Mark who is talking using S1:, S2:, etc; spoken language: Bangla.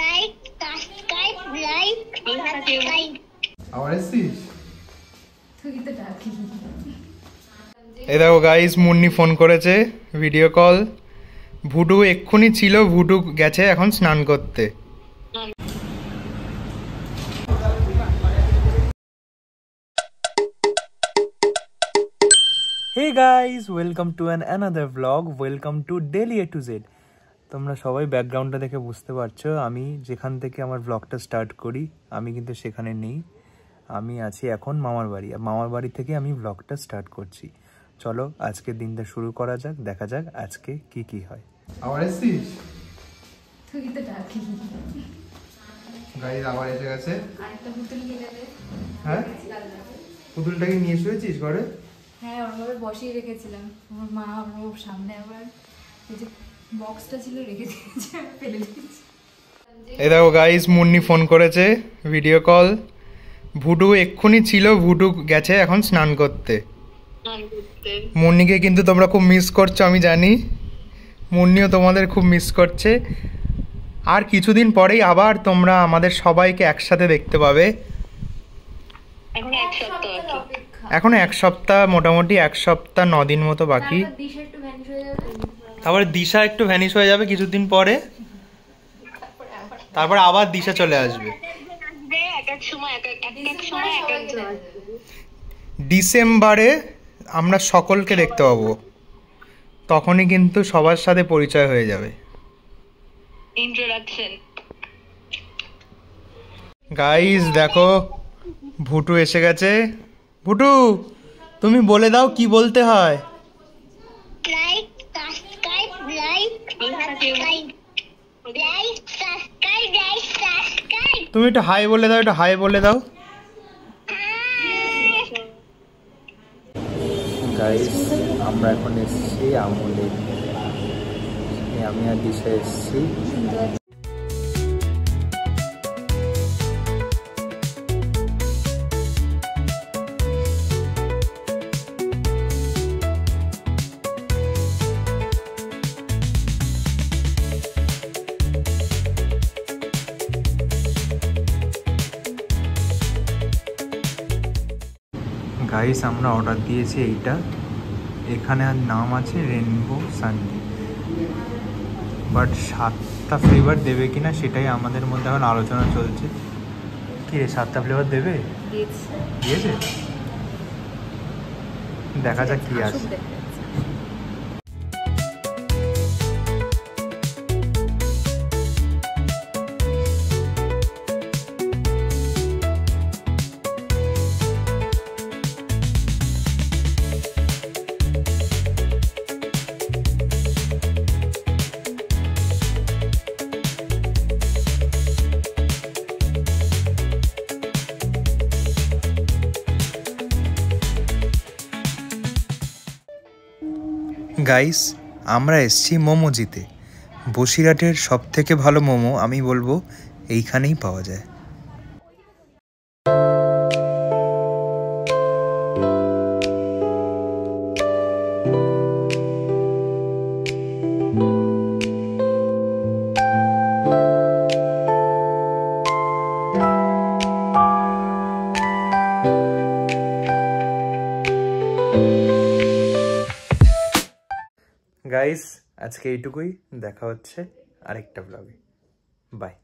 S1: লাইক সাবস্ক্রাইব লাইক সাবস্ক্রাইব
S2: আবার এসেছিস? এই দেখো গাইস, মুন্নি ফোন করেছে ভিডিও কল। ভুটু এক্ষুনি ছিল, ভুটু গেছে এখন স্নান করতে। Hey guys, welcome to another vlog. Welcome to Daily A to Z. তোমরা সবাই ব্যাকগ্রাউন্ডটা দেখে বুঝতে পারছো আমি যেখান থেকে আমার ব্লগটা স্টার্ট করি আমি কিন্তু সেখানে নেই। আমি আছি এখন মামার বাড়ি, আর মামার বাড়ি থেকে আমি ব্লগটা স্টার্ট করছি। চলো আজকে দিনটা শুরু করা যাক, দেখা যাক আজকে কি কি হয়। আবার এসেছিস?
S3: তুই তো ডাকি।
S2: গাইস আবার এসে গেছে।
S3: আরেকটা পুতুল কিনে দে।
S2: হ্যাঁ? পুতুলটাকে নিয়ে শুয়েছিস ঘরে?
S3: হ্যাঁ, ওরভাবে বসিয়ে রেখেছিলাম। আমার মা ওর সামনে আবার এই যে বক্সটা ছিল রেখে দিয়েছে, ফেলে দিয়েছে।
S2: এই দেখো গাইস, মুন্নি ফোন করেছে ভিডিও কল। ভুটু এক্ষুনি ছিল, ভুটু গেছে এখন স্নান করতে। মুন্নিকে কিন্তু তোমরা খুব মিস করছো আমি জানি, মুন্নিও তোমাদের খুব মিস করছে। আর কিছুদিন পরেই আবার তোমরা আমাদের সবাইকে একসাথে দেখতে পাবে। এখনো এক সপ্তাহ, মোটামুটি এক সপ্তাহ 9 দিন মতো বাকি। তারপরে দিশা একটু ভ্যানিশ হয়ে যাবে কিছুদিন পরে, তারপর আবার দিশা চলে আসবে। ডিসেম্বরে আমরা সকলকে দেখতে পাবো, তখনই কিন্তু সবার সাথে পরিচয় হয়ে যাবে। ইন্ট্রোডাকশন গাইস, দেখো ভুটু এসে গেছে। ভুটু, তুমি বলে দাও কি বলতে হয়।
S1: Like subscribe like subscribe like subscribe like subscribe.
S2: তুমি একটু হাই বলে দাও, একটু হাই বলে দাও। গাইস আমরা এখন এসেছি আমলে, আমি আর দিশা এসেছি। গাইস আমরা অর্ডার দিয়েছি এইটা, এখানে আর নাম আছে রেনবো সানডে, বাট 7টা ফ্লেভার দেবে কিনা সেটাই আমাদের মধ্যে এখন আলোচনা চলছে। কি রে, 7টা ফ্লেভার দেবে? দিয়েছে, দেখা যাক কি আছে। গাইস আমরা এসছি মোমোজিতে। বসিরহাটের সব থেকে ভালো মোমো আমি বলবো এইখানেই পাওয়া যায়। গাইস আজকে এইটুকুই, দেখা হচ্ছে আরেকটা ব্লগে। বাই।